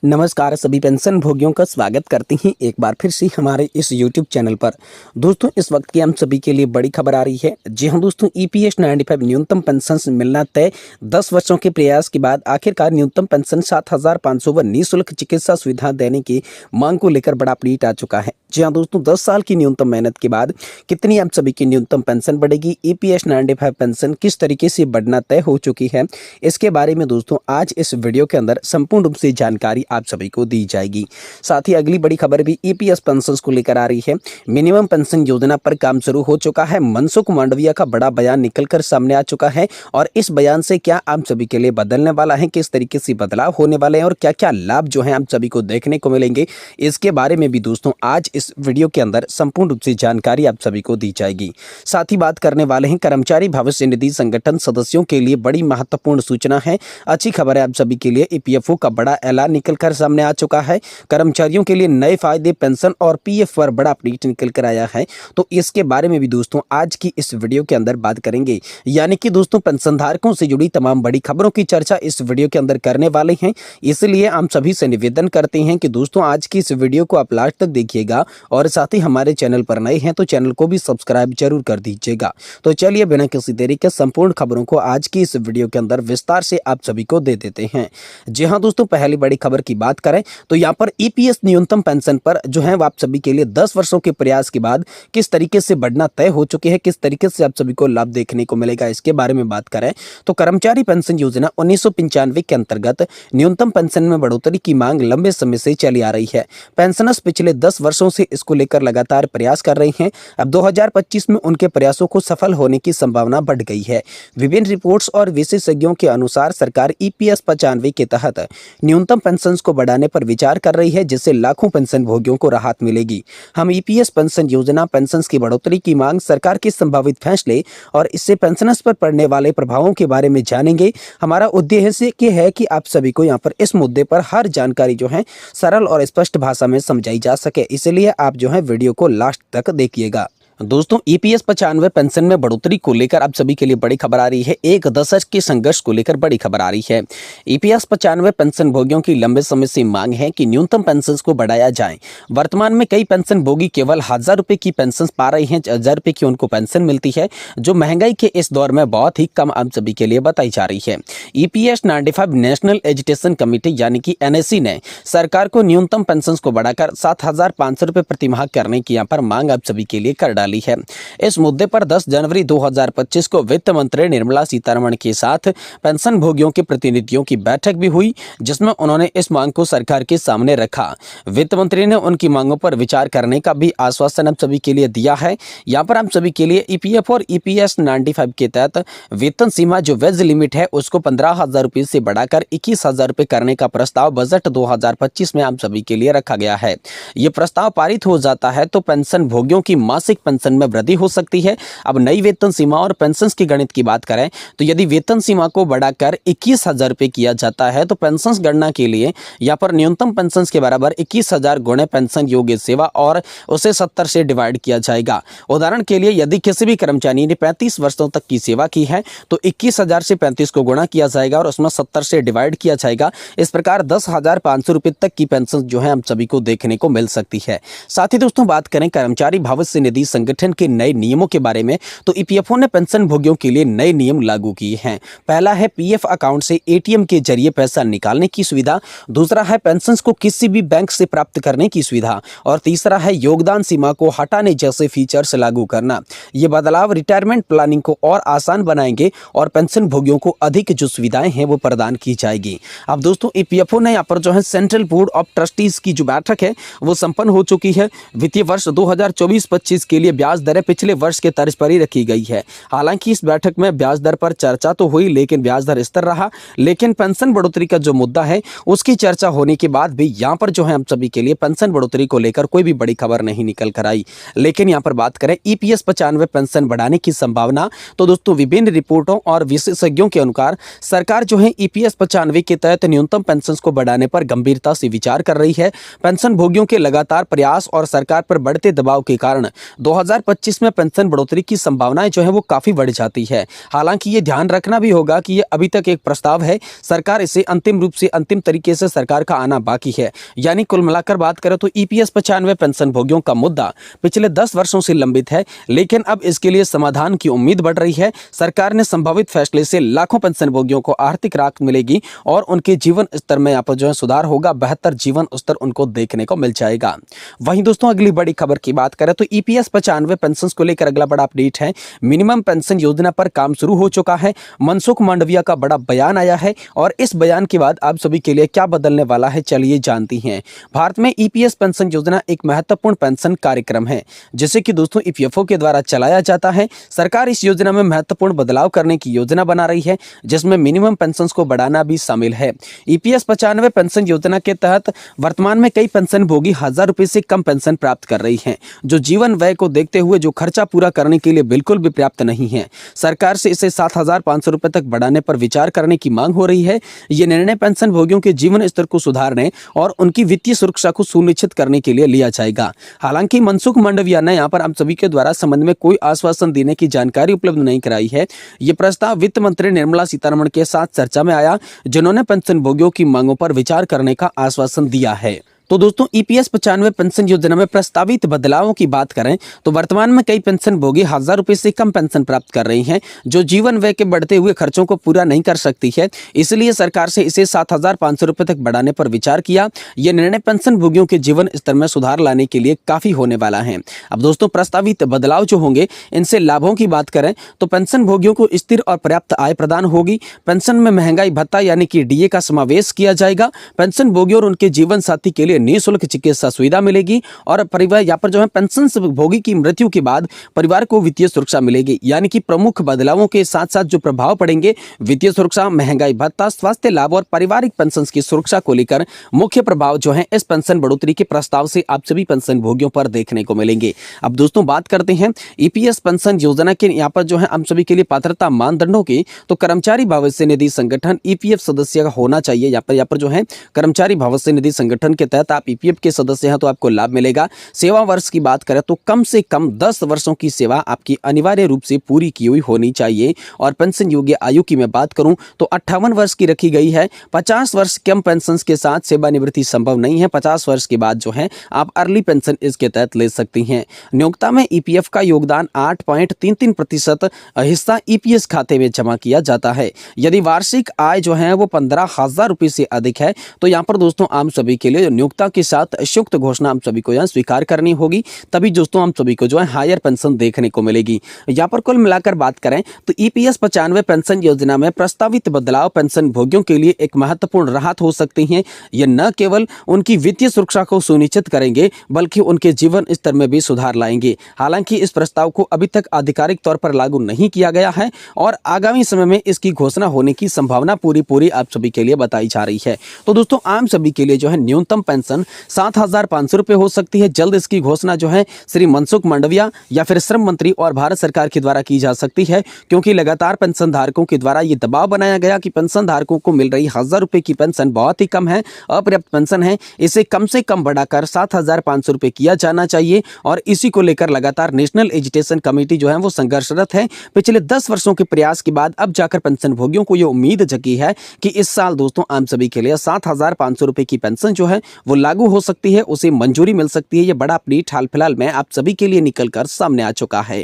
नमस्कार सभी पेंशन भोगियों का स्वागत करते हैं एक बार फिर से हमारे इस YouTube चैनल पर। दोस्तों इस वक्त की हम सभी के लिए बड़ी खबर आ रही है। जी हां दोस्तों, EPS 95 न्यूनतम पेंशन मिलना तय। 10 वर्षों के प्रयास के बाद आखिरकार न्यूनतम पेंशन 7,500 व निःशुल्क चिकित्सा सुविधा देने की मांग को लेकर बड़ा अपडेट आ चुका है। जी हाँ दोस्तों, 10 साल की न्यूनतम मेहनत के बाद कितनी आप सभी की न्यूनतम पेंशन बढ़ेगी, EPS 95 पेंशन किस तरीके से बढ़ना तय हो चुकी है, इसके बारे में दोस्तों आज इस वीडियो के अंदर संपूर्ण रूप से जानकारी आप सभी को दी जाएगी। साथ ही अगली बड़ी खबर भी EPS पेंशन को लेकर आ रही है। मिनिमम पेंशन योजना पर काम शुरू हो चुका है। मनसुख मांडविया का बड़ा बयान निकलकर सामने आ चुका है और इस बयान से क्या आप सभी के लिए बदलने वाला है, किस तरीके से बदलाव होने वाले हैं और क्या क्या लाभ जो है आप सभी को देखने को मिलेंगे, इसके बारे में भी दोस्तों आज इस वीडियो के अंदर संपूर्ण रूप से जानकारी आप सभी को दी जाएगी। साथ ही बात करने वाले हैं कर्मचारी भविष्य निधि संगठन सदस्यों के लिए बड़ी महत्वपूर्ण सूचना है। अच्छी खबर है आप सभी के लिए, EPFO का बड़ा ऐलान निकलकर सामने आ चुका है। कर्मचारियों के लिए नए फायदे, पेंशन और PF पर बड़ा अपडेट निकल कर आया है, तो इसके बारे में भी दोस्तों आज की इस वीडियो के अंदर बात करेंगे। यानी कि दोस्तों पेंशनधारकों से जुड़ी तमाम बड़ी खबरों की चर्चा इस वीडियो के अंदर करने वाले हैं। इसलिए हम सभी से निवेदन करते हैं कि दोस्तों आज की इस वीडियो को आप लास्ट तक देखिएगा और साथ ही हमारे चैनल पर नए हैं तो चैनल को भी सब्सक्राइब जरूर कर दीजिएगा। तो चलिए बिना किसी देरी के संपूर्ण खबरों को आज की इस वीडियो के अंदर विस्तार से आप सभी को दे देते हैं। जी हाँ दोस्तों, पहली बड़ी खबर की बात करें तो यहाँ पर EPS न्यूनतम पेंशन पर जो है आप सभी के लिए 10 वर्षों के प्रयास के बाद किस तरीके से बढ़ना तय हो चुकी है, किस तरीके से आप सभी को लाभ देखने को मिलेगा, इसके बारे में बात करें तो कर्मचारी पेंशन योजना 1995 के अंतर्गत न्यूनतम पेंशन में बढ़ोतरी की मांग लंबे समय से चली आ रही है। पेंशनर्स पिछले 10 वर्षों से इसको लेकर लगातार प्रयास कर रहे हैं। अब 2025 में उनके प्रयासों को सफल होने की संभावना बढ़ गई है। विभिन्न रिपोर्ट्स और विशेषज्ञों के अनुसार सरकार EPS 95 के तहत न्यूनतम पेंशन को बढ़ाने पर विचार कर रही है, जिससे लाखों पेंशन भोगियों को राहत मिलेगी। हम EPS पेंशन योजना, पेंशन की बढ़ोतरी की मांग, सरकार के संभावित फैसले और इससे पेंशनर्स पर पड़ने वाले प्रभावों के बारे में जानेंगे। हमारा उद्देश्य ये है कि आप सभी को यहाँ पर इस मुद्दे पर हर जानकारी जो है सरल और स्पष्ट भाषा में समझाई जा सके, इसलिए आप जो है वीडियो को लास्ट तक देखिएगा। दोस्तों EPS 95 पेंशन में बढ़ोतरी को लेकर आप सभी के लिए बड़ी खबर आ रही है। एक दशक के संघर्ष को लेकर बड़ी खबर आ रही है। EPS 95 पेंशन भोगियों की लंबे समय से मांग है कि न्यूनतम पेंशन को बढ़ाया जाए। वर्तमान में कई पेंशन भोगी केवल 1,000 रुपए की पेंशन पा रहे हैं। 1,000 रुपए की उनको पेंशन मिलती है, जो महंगाई के इस दौर में बहुत ही कम आप सभी के लिए बताई जा रही है। EPS 95 नेशनल एजुकेशन कमेटी यानी कि NSE ने सरकार को न्यूनतम पेंशन को बढ़ाकर 7,500 रुपए प्रतिमाह करने की यहाँ पर मांग आप सभी के लिए कर डाली है। इस मुद्दे पर 10 जनवरी 2025 को वित्त मंत्री निर्मला सीतारमण के साथ पेंशन भोगियों के प्रतिनिधियों की बैठक भी हुई, जिसमें उन्होंने इस मांग को सरकार के सामने रखा। वित्त मंत्री ने उनकी मांगों पर विचार करने का भी आश्वासन आप सभी के लिए दिया है। यहाँ पर आप सभी के लिए EPF और EPS 95 के तहत वेतन सीमा जो वेज लिमिट है उसको 15,000 रुपये से बढ़ाकर 21,000 रुपये करने का प्रस्ताव बजट 2025 में आप सभी के लिए रखा गया है। ये प्रस्ताव पारित हो जाता है तो पेंशन भोगियों की मासिक पेंशन में वृद्धि हो सकती है। अब नई वेतन सीमा और पेंशन की गणित की बात करें तो यदि वेतन सीमा को बढ़ाकर 21,000 रुपये किया जाता है तो पेंशन गणना के लिए यहाँ पर न्यूनतम पेंशन के बराबर 21,000 गुणे पेंशन योग्य सेवा और उसे 70 से डिवाइड किया जाएगा। उदाहरण के लिए यदि किसी भी कर्मचारी ने 35 वर्षों तक की सेवा की है तो 21,000 से 35 को गुणा किया जाएगा और उसमें 70 से डिवाइड किया जाएगा। इस प्रकार 10,500 रुपये तक की पेंशन जो है हम सभी को देखने को मिल सकती है। साथ ही दोस्तों बात करें कर्मचारी भविष्य निधि संगठन के नए नियमों के बारे में तो EPFO ने पेंशन भोगियों के लिए नए नियम लागू किए हैं। पहला है PF अकाउंट से ATM के जरिए पैसा निकालने की सुविधा, दूसरा है पेंशन को किसी भी बैंक से प्राप्त करने की सुविधा और तीसरा है योगदान सीमा को हटाने जैसे फीचर्स लागू करना। ये बदलाव रिटायरमेंट प्लानिंग को और आसान बनाएंगे और पेंशन भोगियों को अधिक जो सुविधाएं हैं वो प्रदान की जाएगी। अब दोस्तों EPFO ने यहाँ पर जो है सेंट्रल बोर्ड ऑफ ट्रस्टीज की जो बैठक है वो संपन्न हो चुकी है। वित्तीय वर्ष 2024-25 के लिए ब्याज दरें पिछले वर्ष के तर्ज पर ही रखी गई है। हालांकि इस बैठक में ब्याज दर पर चर्चा तो हुई लेकिन ब्याज दर स्थिर रहा, लेकिन पेंशन बढ़ोतरी का जो मुद्दा है उसकी चर्चा होने के बाद भी यहाँ पर जो है हम सभी के लिए पेंशन बढ़ोतरी को लेकर कोई भी बड़ी खबर नहीं निकल कर आई। लेकिन यहाँ पर बात करें EPS 95 पेंशन बढ़ाने की संभावना तो दोस्तों विभिन्न रिपोर्टों और विशेषज्ञों के अनुसार सरकार जो है EPS 95 के तहत न्यूनतम पेंशन को बढ़ाने पर गंभीरता से विचार कर रही है। पेंशन भोगियों के लगातार प्रयास और सरकार पर बढ़ते दबाव के कारण 2025 में पेंशन बढ़ोतरी की संभावनाएं जो है वो काफी बढ़ जाती है। हालांकि ये ध्यान रखना भी होगा कि ये अभी तक एक प्रस्ताव है, सरकार इसे अंतिम रूप से अंतिम तरीके से सरकार का आना बाकी है। यानी कुल मिलाकर बात करें तो ईपीएस 95 पेंशन भोगियों का मुद्दा पिछले 10 वर्षों से लंबित है, लेकिन अब इसके लिए समाधान की उम्मीद बढ़ रही है। सरकार ने संभावित फैसले से लाखों पेंशन भोगियों को आर्थिक राहत मिलेगी और उनके जीवन स्तर में यहाँ पर जो है सुधार होगा, बेहतर जीवन स्तर उनको देखने को मिल जाएगा। वहीं दोस्तों अगली बड़ी खबर की बात करें तो ईपीएस 95 पेंशन को लेकर अगला बड़ा अपडेट है। मिनिमम पेंशन योजना पर काम शुरू हो चुका है। मनसुख मांडविया का बड़ा बयान आया है और इस बयान के बाद आप सभी के लिए क्या बदलने वाला है, चलिए जानती हैं। भारत में ईपीएस पेंशन योजना एक महत्वपूर्ण पेंशन कार्यक्रम है जिसे कि दोस्तों ईपीएफओ के द्वारा चलाया जाता है। सरकार इस योजना में महत्वपूर्ण बदलाव करने की योजना बना रही है, जिसमें मिनिमम पेंशन को बढ़ाना भी शामिल है। ईपीएस 95 पेंशन योजना के तहत वर्तमान में कई पेंशन भोगी 1000 रुपए से कम पेंशन प्राप्त कर रही हैं, जो जीवन व्यय को देखते हुए जो खर्चा पूरा करने के लिए बिल्कुल भी पर्याप्त नहीं है। सरकार से इसे 7500 रुपए तक बढ़ाने पर विचार करने की मांग हो रही है। यह निर्णय पेंशन भोगियों के जीवन स्तर को सुधारने और उनकी वित्तीय सुरक्षा को सुनिश्चित करने के लिए लिया जाएगा। हालांकि मनसुख मांडविया ने यहाँ पर हम सभी के द्वारा संबंध में कोई आश्वासन देने की जानकारी उपलब्ध नहीं कराई है। यह प्रस्ताव वित्त मंत्री निर्मला सीतारमण के साथ चर्चा में आया, जिन्होंने पेंशन भोगियों की मांगों पर विचार करने का आश्वासन दिया है। तो दोस्तों ईपीएस 95 पेंशन योजना में प्रस्तावित बदलावों की बात करें तो वर्तमान में कई पेंशन भोगी 1000 रुपए से कम पेंशन प्राप्त कर रही हैं, जो जीवन व्यय के बढ़ते हुए खर्चों को पूरा नहीं कर सकती है। इसलिए सरकार से इसे 7500 रुपए तक बढ़ाने पर विचार किया। यह निर्णय पेंशन भोगियों के जीवन स्तर में सुधार लाने के लिए काफी होने वाला है। अब दोस्तों प्रस्तावित बदलाव जो होंगे, इनसे लाभों की बात करें तो पेंशन भोगियों को स्थिर और पर्याप्त आय प्रदान होगी। पेंशन में महंगाई भत्ता यानी कि डीए का समावेश किया जाएगा। पेंशन भोगी और उनके जीवन साथी के लिए निःशुल्क चिकित्सा सुविधा मिलेगी और परिवार यहाँ पर जो है पेंशन भोगी की मृत्यु के बाद परिवार को वित्तीय सुरक्षा मिलेगी। यानी कि प्रमुख बदलावों के साथ साथ जो प्रभाव पड़ेंगे, वित्तीय सुरक्षा, महंगाई भत्ता, स्वास्थ्य लाभ और पारिवारिक पेंशन की सुरक्षा को लेकर मुख्य प्रभाव जो है इस पेंशन बढ़ोतरी के प्रस्ताव से आप सभी पेंशन भोगियों पर देखने को मिलेंगे। अब दोस्तों बात करते हैं ईपीएस पेंशन योजना के यहाँ पर जो है हम सभी के लिए पात्रता मानदंडों की, तो कर्मचारी भविष्य निधि संगठन ईपीएफ सदस्य होना चाहिए। यहाँ पर जो है कर्मचारी भविष्य निधि संगठन के तहत आप ईपीएफ के सदस्य हैं तो आपको लाभ मिलेगा। सेवा वर्ष की बात करें तो कम से कम 10 वर्षों की सेवा आपकी अनिवार्य रूप से पूरी की हुई होनी चाहिए। और पेंशन योग्य आयु की मैं बात करूं तो 58 वर्ष की रखी गई है। 50 वर्ष कम पेंशन के साथ सेवानिवृत्ति संभव नहीं है। 50 वर्ष के बाद जो है आप अर्ली पेंशन इसके तहत ले सकती हैं। नियोक्ता में ईपीएफ का योगदान 8.33% हिस्सा ईपीएस खाते में जमा किया जाता है। यदि वार्षिक आय जो है वो 15,000 रुपए से अधिक है तो यहाँ पर दोस्तों आम सभी के लिए नियोक्ता के साथ संयुक्त घोषणा हम सभी को यहाँ स्वीकार करनी होगी, तभी दोस्तों हम सभी को जो है हायर पेंशन देखने को मिलेगी। यहाँ पर कुल मिलाकर बात करें तो ईपीएस 95 पेंशन योजना में प्रस्तावित बदलाव पेंशन भोगियों के लिए एक महत्वपूर्ण राहत हो सकती है। ये न केवल उनकी वित्तीय सुरक्षा को सुनिश्चित करेंगे बल्कि उनके जीवन स्तर में भी सुधार लाएंगे। हालांकि इस प्रस्ताव को अभी तक आधिकारिक तौर पर लागू नहीं किया गया है और आगामी समय में इसकी घोषणा होने की संभावना पूरी आप सभी के लिए बताई जा रही है। तो दोस्तों आम सभी के लिए जो है न्यूनतम पेंशन 7500 रुपए हो सकती है। जल्द इसकी घोषणा जो है श्री मनसुख मांडविया या फिर श्रम मंत्री और भारत सरकार के द्वारा की जा सकती है, क्योंकि लगातार पेंशन धारकों के द्वारा ये दबाव बनाया गया कि पेंशन धारकों को मिल रही 1000 रुपए की पेंशन बहुत ही कम है, अपर्याप्त पेंशन है, इसे कम से कम बढ़ाकर 7500 रुपए किया जाना चाहिए। और इसी को लेकर लगातार नेशनल एजुटेशन कमेटी जो है वो संघर्षरत है। पिछले 10 वर्षों के प्रयास के बाद अब जाकर पेंशन भोगियों को ये उम्मीद जगी है कि इस साल दोस्तों आम सभी के लिए 7500 रुपए की पेंशन जो है वो लागू हो सकती है, उसे मंजूरी मिल सकती है। ये बड़ा अपडेट हाल फिलहाल में आप सभी के लिए निकल कर सामने आ चुका है।